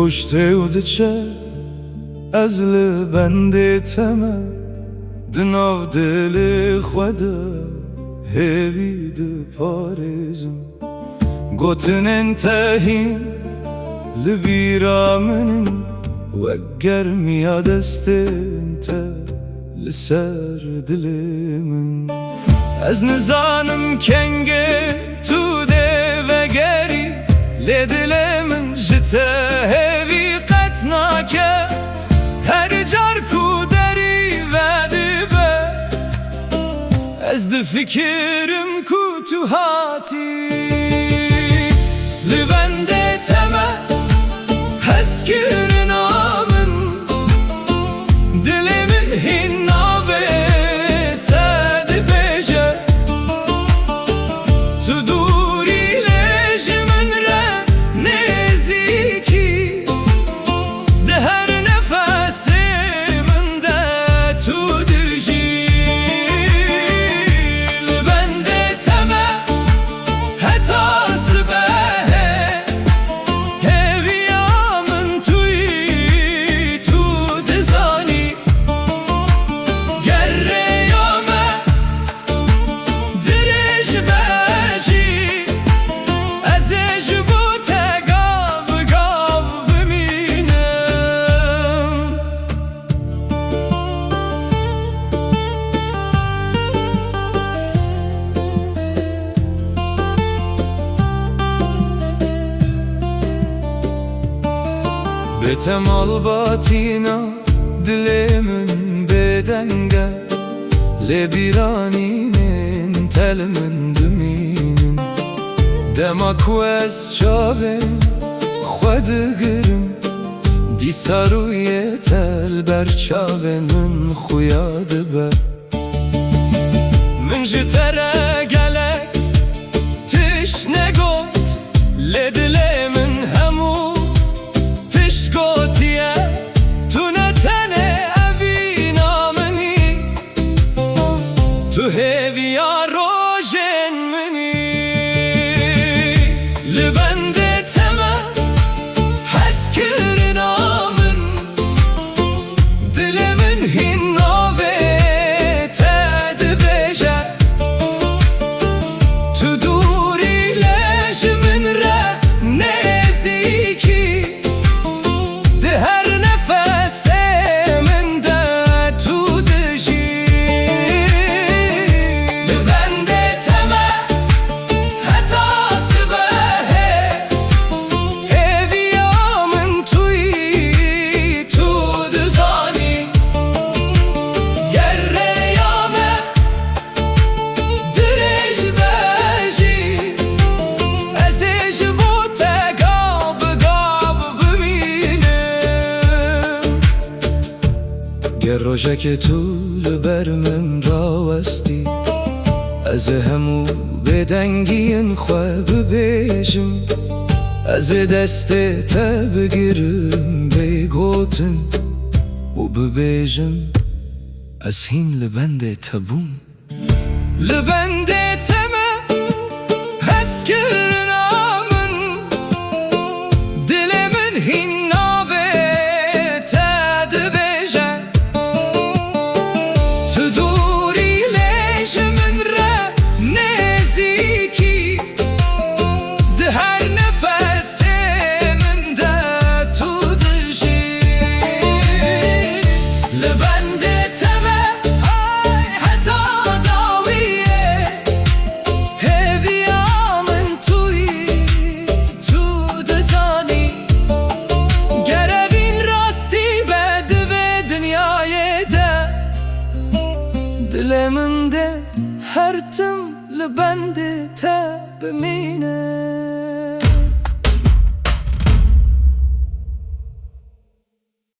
روشته و دچه از لبنده تمه دناو دل خدا هیوید پارزم گوتن انتهین لبیرا منن وگر میاد است انت لسر دل من از نزانم کنگه تو ده وگری لدل من جته هیوی قطنا که هر جار کو داری وعده به از ده فکرم کو تو هاتی لبنده تمه هست کرن آمن دلمن هین ناوه تد بیجه تو دوری لجمن را نزیکی ده هر نفس من ده تو دجی لبنده تمه حتی سبه بتمال باتینا دلمن بدنگه لبیرانینن تلمن دمینن دماکو از چاوین خود گرم دی ساروی تل بر چاوین خویاده به من جتره گلک تش نگوت لدله من همو تو هیویا روشن منی لبنده تمه هست کرن آمن دل من هین ناوه تد بیجه تو دوری لجمن را نزیکی ده هر نفس من ده تو دجی گر روشه که تو لبر من راوستی از همو بدنگین خواه ببیجم از دست تا بگیرم بگوتن و ببیجم از هین لبنده تبون لبنده تمه هست کرن آمن دل من هین دلمن ده هر تم لبنده تا بمینه